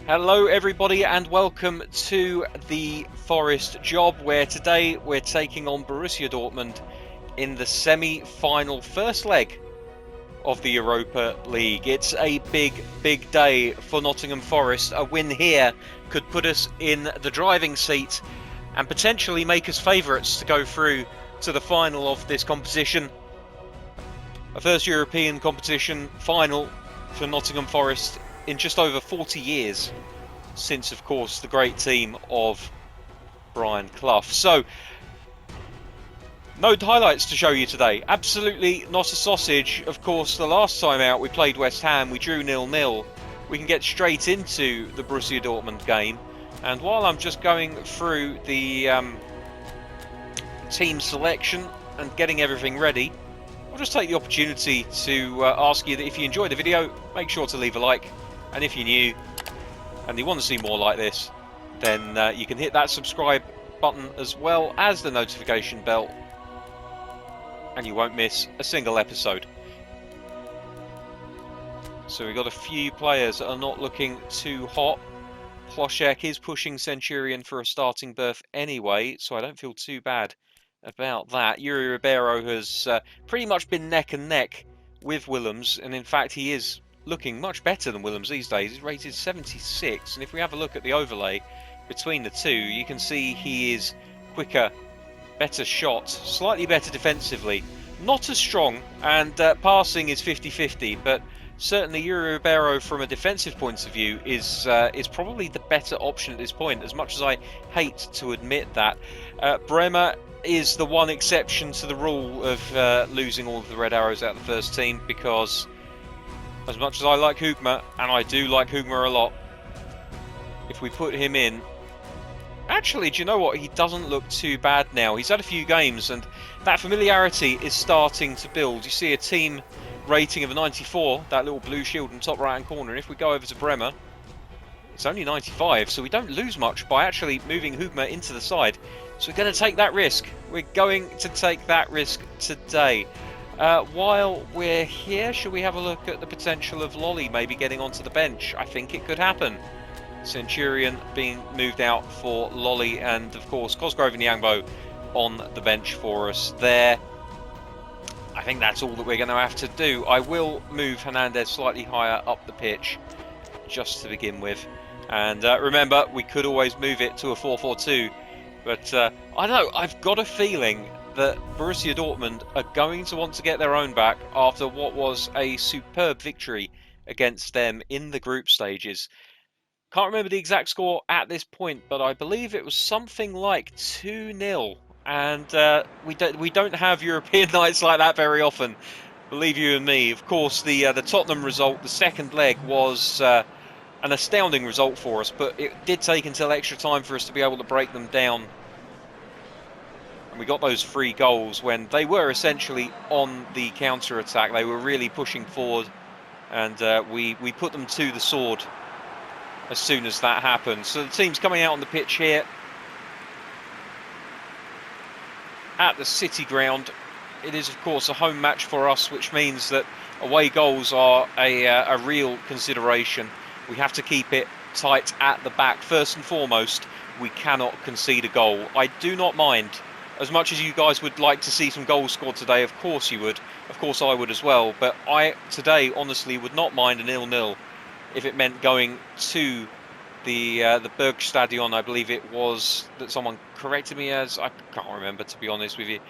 Hello everybody and welcome to the Forest job, where today we're taking on Borussia Dortmund in the semi-final first leg of the Europa League. It's a big day for Nottingham Forest. A win here could put us in the driving seat and potentially make us favourites to go through to the final of this competition. A first European competition final for Nottingham Forest in just over 40 years, since, of course, the great team of Brian Clough. So, no highlights to show you today. Absolutely not a sausage. Of course, the last time out we played West Ham, we drew 0-0. We can get straight into the Borussia Dortmund game. And while I'm just going through the team selection and getting everything ready, I'll just take the opportunity to ask you that if you enjoyed the video, make sure to leave a like. And if you're new and you want to see more like this, then you can hit that subscribe button as well as the notification bell, and you won't miss a single episode. So we've got a few players that are not looking too hot. Ploshek is pushing Centurion for a starting berth anyway, so I don't feel too bad about that. Yuri Ribeiro has pretty much been neck and neck with Willems, and in fact he is looking much better than Willems these days. He's rated 76, and if we have a look at the overlay between the two, you can see he is quicker, better shot, slightly better defensively, not as strong, and passing is 50-50, but certainly Yuri Ribeiro from a defensive point of view is probably the better option at this point, as much as I hate to admit that. Bremer is the one exception to the rule of losing all of the red arrows out of the first team, because as much as I like Hugma, and I do like Hugma a lot, if we put him in, actually, do you know what? He doesn't look too bad now. He's had a few games, and that familiarity is starting to build. You see a team rating of a 94, that little blue shield in the top right-hand corner, and if we go over to Bremer, it's only 95, so we don't lose much by actually moving Hugma into the side. So we're going to take that risk. We're going to take that risk today. While we're here, should we have a look at the potential of Lolly maybe getting onto the bench? I think it could happen. Centurion being moved out for Lolly, and of course Cosgrove and Yangbo on the bench for us there. I think that's all that we're going to have to do. I will move Hernandez slightly higher up the pitch just to begin with, and remember, we could always move it to a 4-4-2, but I don't know, I've got a feeling that Borussia Dortmund are going to want to get their own back after what was a superb victory against them in the group stages. Can't remember the exact score at this point, but I believe it was something like 2-0. And we don't have European nights like that very often, believe you and me. Of course, the Tottenham result, the second leg, was an astounding result for us, but it did take until extra time for us to be able to break them down. And we got those 3 goals when they were essentially on the counter-attack. They were really pushing forward, and we put them to the sword as soon as that happened. So the team's coming out on the pitch here at the City ground. It is, of course, a home match for us, which means that away goals are a real consideration. We have to keep it tight at the back. First and foremost, we cannot concede a goal. I do not mind, as much as you guys would like to see some goals scored today, of course you would, of course I would as well, but I today honestly would not mind a 0-0 if it meant going to the Bergstadion, I believe it was, that someone corrected me as. I can't remember, to be honest with you.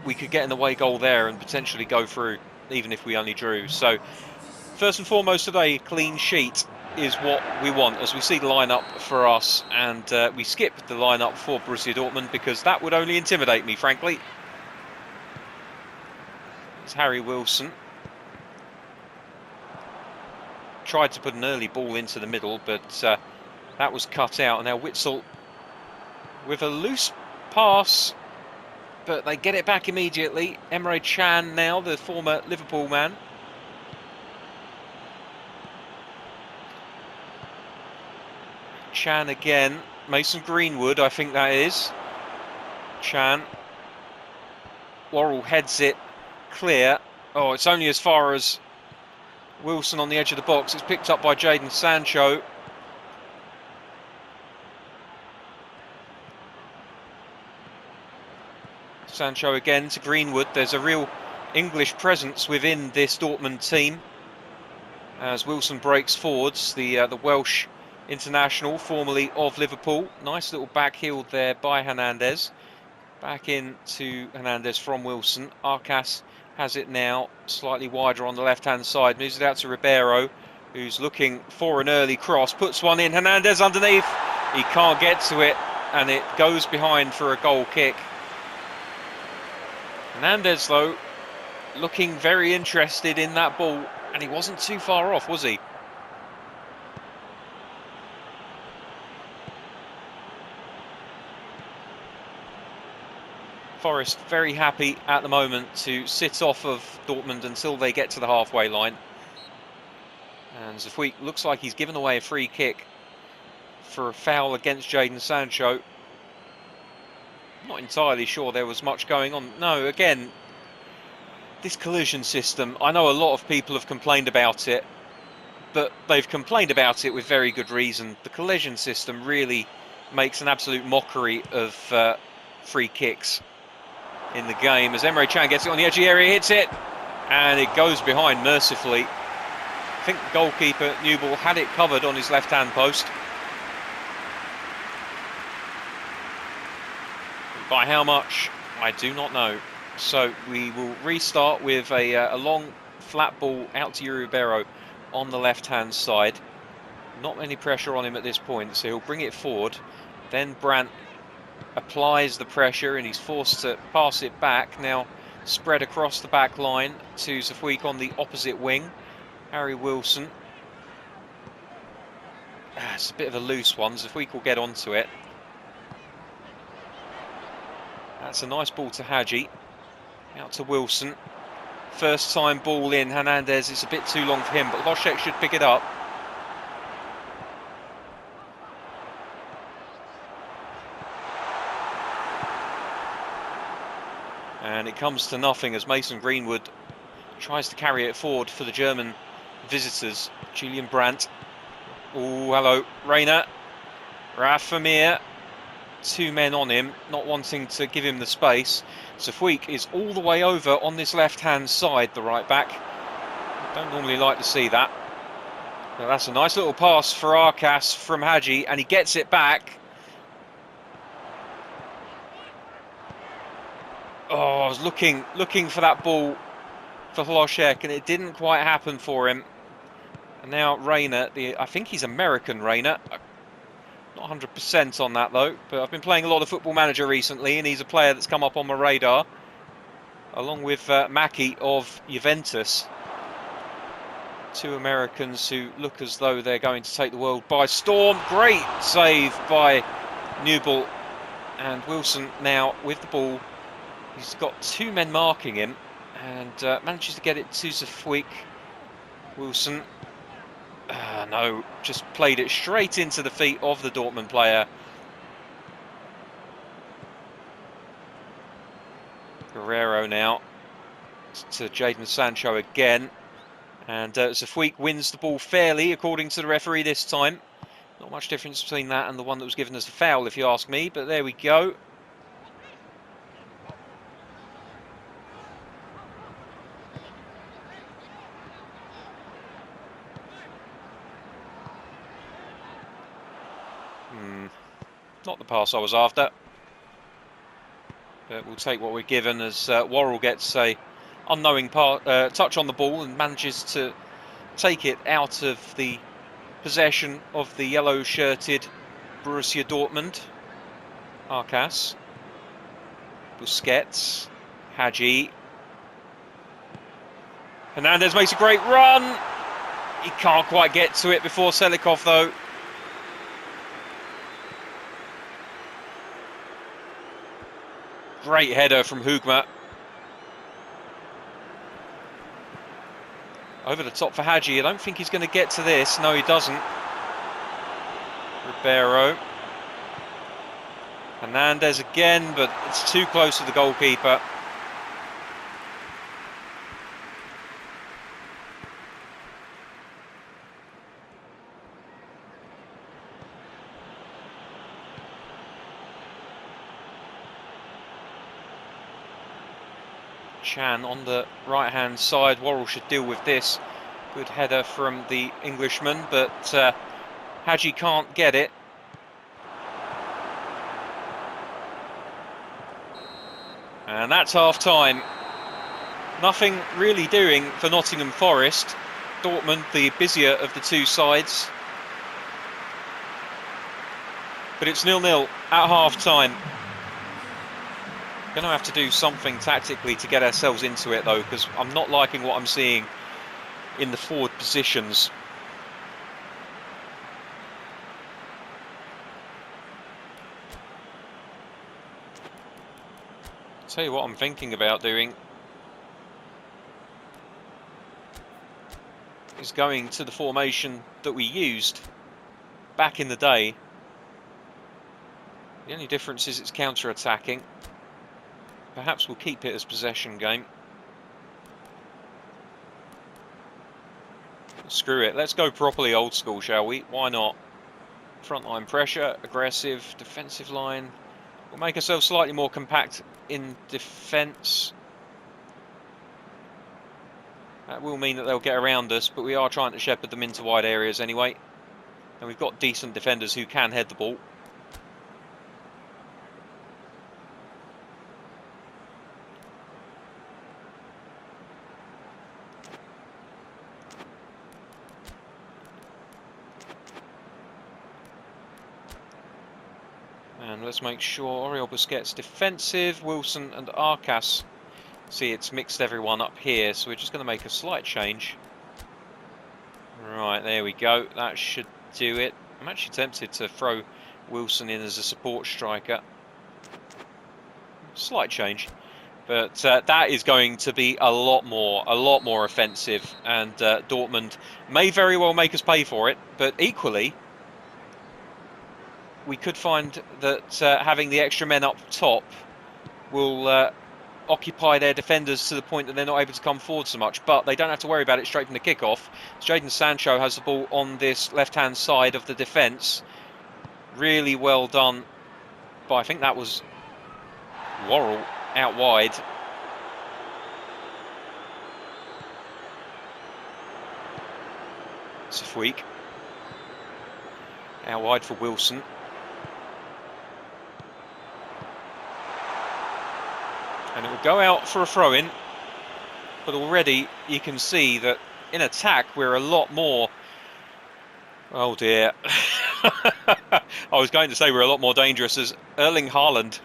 We could get an away goal there and potentially go through, even if we only drew. So, first and foremost today, clean sheet is what we want, as we see the lineup for us, and we skip the lineup for Borussia Dortmund because that would only intimidate me, frankly. It's Harry Wilson. Tried to put an early ball into the middle, but that was cut out. Now Witzel with a loose pass, but they get it back immediately. Emre Can now, the former Liverpool man. Chan again. Mason Greenwood, I think that is. Chan. Worrell heads it clear. Oh, it's only as far as Wilson on the edge of the box. It's picked up by Jadon Sancho. Sancho again to Greenwood. There's a real English presence within this Dortmund team as Wilson breaks forwards. The Welsh international, formerly of Liverpool. Nice little back heel there by Hernandez. Back in to Hernandez from Wilson. Arcas has it now, slightly wider on the left-hand side. Moves it out to Ribeiro, who's looking for an early cross. Puts one in. Hernandez underneath. He can't get to it, and it goes behind for a goal kick. Hernandez, though, looking very interested in that ball, and he wasn't too far off, was he? Forest very happy at the moment to sit off of Dortmund until they get to the halfway line. And Zafouik looks like he's given away a free kick for a foul against Jadon Sancho. Not entirely sure there was much going on. No, again, this collision system, I know a lot of people have complained about it, but they've complained about it with very good reason. The collision system really makes an absolute mockery of free kicks in the game, as Emre Can gets it on the edge of the area, hits it, and it goes behind mercifully. I think the goalkeeper, Newball, had it covered on his left-hand post. By how much, I do not know. So we will restart with a long flat ball out to Yuri Ribeiro on the left-hand side. Not any pressure on him at this point, so he'll bring it forward. Then Brandt applies the pressure and he's forced to pass it back. Now spread across the back line to Zafouik on the opposite wing. Harry Wilson. It's a bit of a loose one. Zafouik will get onto it. That's a nice ball to Hadji. Out to Wilson. First time ball in. Hernandez is a bit too long for him, but Loschek should pick it up. And it comes to nothing as Mason Greenwood tries to carry it forward for the German visitors. Julian Brandt. Oh, hello. Reina. Rafa Mir. Two men on him, not wanting to give him the space. Zafouik is all the way over on this left-hand side, the right back. Don't normally like to see that. But that's a nice little pass for Arcas from Hadji, and he gets it back. Oh, I was looking for that ball for Hlošek, and it didn't quite happen for him. And now Reina, I think he's American Reina. Not 100% on that though, but I've been playing a lot of Football Manager recently, and he's a player that's come up on my radar, along with Mackie of Juventus. Two Americans who look as though they're going to take the world by storm. Great save by Newball, and Wilson now with the ball. He's got two men marking him, and manages to get it to Zafouik. Wilson. No, just played it straight into the feet of the Dortmund player. Guerrero now to Jadon Sancho again. And Zafouik wins the ball fairly, according to the referee this time. Not much difference between that and the one that was given as a foul, if you ask me, but there we go. Not the pass I was after. But we'll take what we're given as Worrell gets a unknowing touch on the ball and manages to take it out of the possession of the yellow-shirted Borussia Dortmund. Arcas. Busquets. Hadji. Hernandez makes a great run. He can't quite get to it before Selikov, though. Great header from Hugma. Over the top for Hadji. I don't think he's going to get to this. No, he doesn't. Ribeiro. Hernandez again, but it's too close to the goalkeeper. Chan on the right-hand side. Worrell should deal with this. Good header from the Englishman, but Hadji can't get it. And that's half-time. Nothing really doing for Nottingham Forest. Dortmund, the busier of the two sides. But it's 0-0 at half-time. Going to have to do something tactically to get ourselves into it, though, because I'm not liking what I'm seeing in the forward positions. I'll tell you what I'm thinking about doing is going to the formation that we used back in the day. The only difference is it's counter-attacking. Perhaps we'll keep it as possession game. Screw it, let's go properly old school, shall we? Why not? Frontline pressure, aggressive, defensive line. We'll make ourselves slightly more compact in defence. That will mean that they'll get around us, but we are trying to shepherd them into wide areas anyway. And we've got decent defenders who can head the ball. And let's make sure Oriol Busquets defensive, Wilson and Arcas. See, it's mixed everyone up here, so we're just going to make a slight change. Right, there we go. That should do it. I'm actually tempted to throw Wilson in as a support striker. Slight change. But that is going to be a lot more offensive. And Dortmund may very well make us pay for it. But equally, we could find that having the extra men up top will occupy their defenders to the point that they're not able to come forward so much. But they don't have to worry about it straight from the kickoff. Jadon Sancho has the ball on this left-hand side of the defence. Really well done. But I think that was Worrell out wide. Safweek. Out wide for Wilson. And it will go out for a throw-in. But already you can see that in attack we're a lot more... Oh dear. I was going to say we're a lot more dangerous as Erling Haaland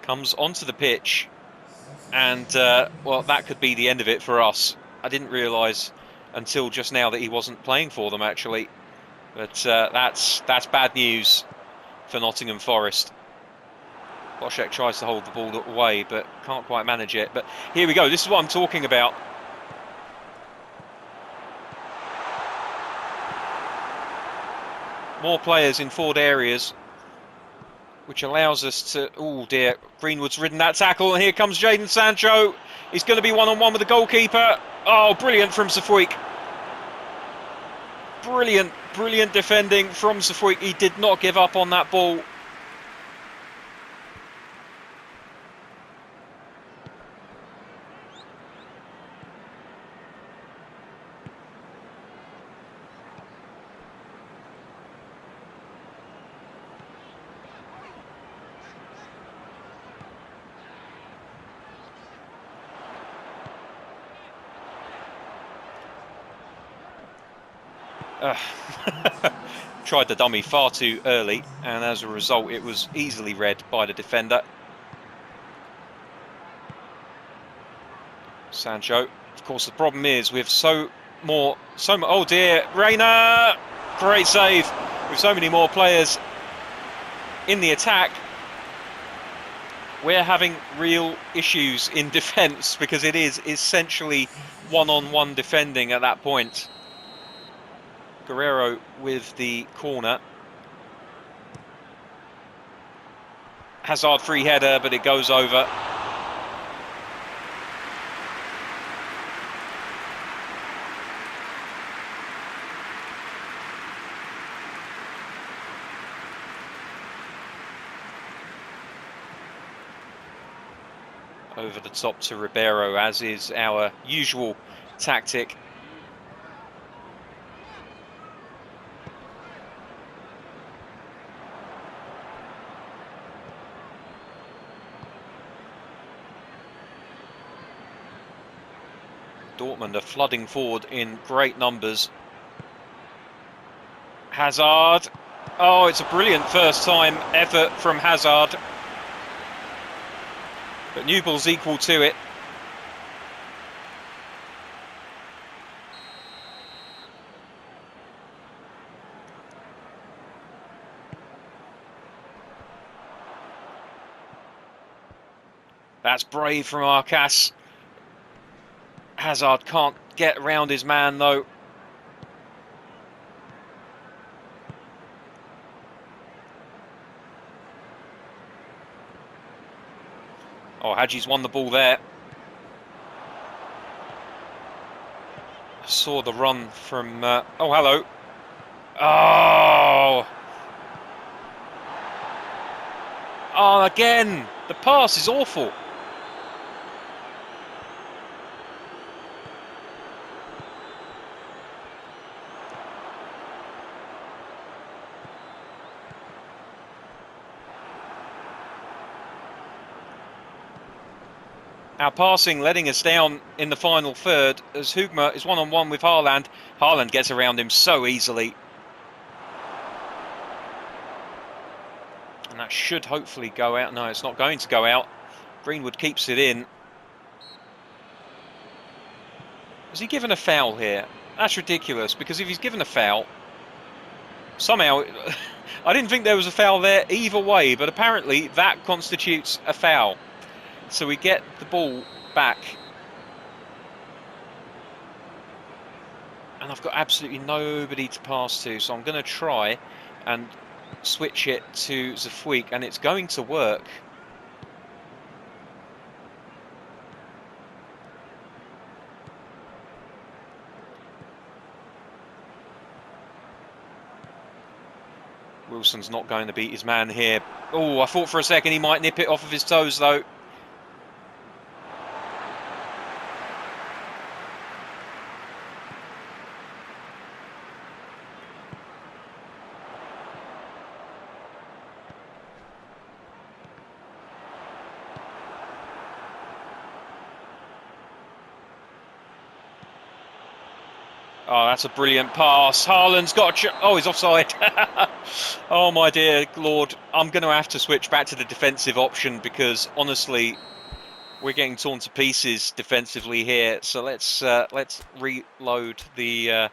comes onto the pitch. And, well, that could be the end of it for us. I didn't realise until just now that he wasn't playing for them, actually. But that's bad news for Nottingham Forest. Boschek tries to hold the ball away, but can't quite manage it. But here we go. This is what I'm talking about. More players in forward areas, which allows us to... Oh dear, Greenwood's ridden that tackle, and here comes Jadon Sancho. He's going to be one-on-one with the goalkeeper. Oh, brilliant from Safweek. Brilliant defending from Safweek. He did not give up on that ball. Tried the dummy far too early, and as a result it was easily read by the defender. Sancho. Of course, the problem is we have so much. Oh dear, Reina! Great save. With so many more players in the attack, we're having real issues in defence because it is essentially one-on-one defending at that point. Guerrero with the corner. Hazard free header, but it goes over. over the top to Ribeiro, as is our usual tactic. Dortmund are flooding forward in great numbers. Hazard. Oh, it's a brilliant first time effort from Hazard. But Newball's equal to it. That's brave from Arcas. Hazard can't get around his man though. Oh, Hadji's won the ball there. I saw the run from... oh, hello. Oh! Oh, again! The pass is awful. Our passing letting us down in the final third as Hoogma is one-on-one with Haaland. Haaland gets around him so easily. And that should hopefully go out. No, it's not going to go out. Greenwood keeps it in. Was he given a foul here? That's ridiculous, because if he's given a foul, somehow... I didn't think there was a foul there either way, but apparently that constitutes a foul. So we get the ball back. And I've got absolutely nobody to pass to, so I'm going to try and switch it to Zafuik, and it's going to work. Wilson's not going to beat his man here. Oh, I thought for a second he might nip it off of his toes, though. Oh, that's a brilliant pass. Haaland's got a... Oh, he's offside. Oh, my dear Lord. I'm going to have to switch back to the defensive option because, honestly, we're getting torn to pieces defensively here. So let's reload the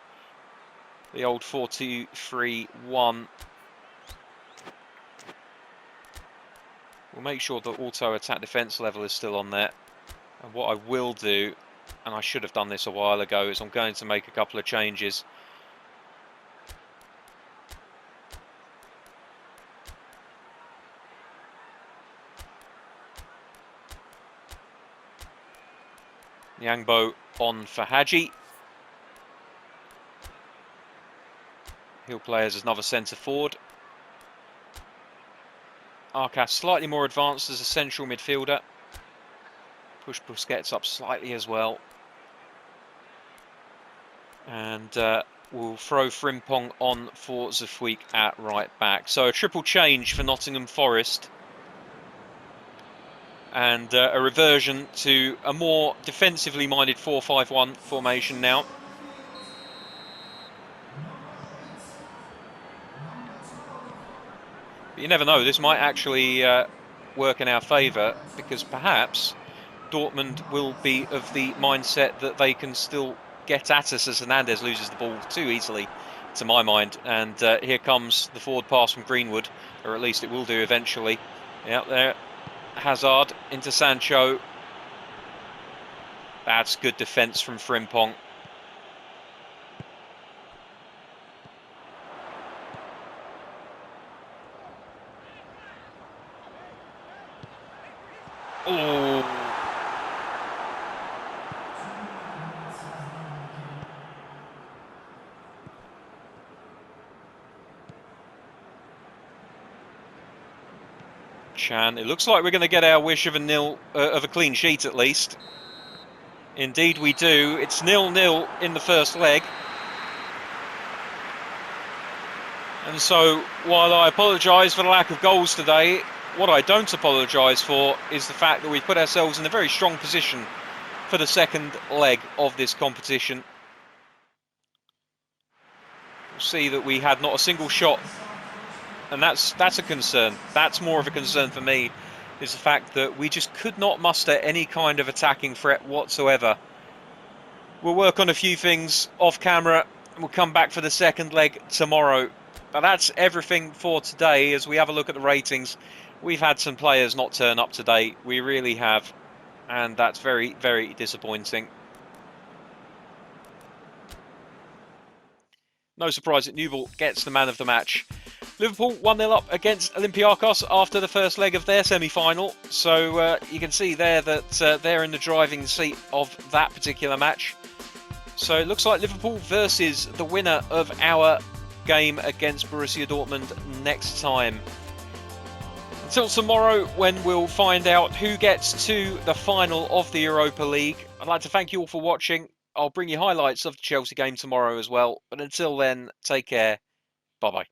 old 4-2-3-1. We'll make sure the auto attack defense level is still on there. And what I will do, and I should have done this a while ago, is I'm going to make a couple of changes. Nyangbo on for Hadji. He'll play as another centre forward. Arcas slightly more advanced as a central midfielder. Push Busquets up slightly as well. And we'll throw Frimpong on for Zafuik at right back. So a triple change for Nottingham Forest. And a reversion to a more defensively minded 4-5-1 formation now. But you never know, this might actually work in our favour, because perhaps Dortmund will be of the mindset that they can still get at us as Hernandez loses the ball too easily, to my mind. And here comes the forward pass from Greenwood, or at least it will do eventually. Yeah, there. Hazard into Sancho. That's good defence from Frimpong. Oh. Chan. It looks like we're going to get our wish of a clean sheet at least. Indeed we do. It's 0-0 in the first leg. And so, while I apologise for the lack of goals today, what I don't apologise for is the fact that we've put ourselves in a very strong position for the second leg of this competition. You'll see that we had not a single shot, and that's a concern. That's more of a concern for me, is the fact that we just could not muster any kind of attacking threat whatsoever. We'll work on a few things off camera, and we'll come back for the second leg tomorrow. But that's everything for today. As we have a look at the ratings, we've had some players not turn up today. We really have. And that's very, very disappointing. No surprise that Newell gets the man of the match. Liverpool 1-0 up against Olympiacos after the first leg of their semi-final. So you can see there that they're in the driving seat of that particular match. So it looks like Liverpool versus the winner of our game against Borussia Dortmund next time. Until tomorrow, when we'll find out who gets to the final of the Europa League. I'd like to thank you all for watching. I'll bring you highlights of the Chelsea game tomorrow as well. But until then, take care. Bye-bye.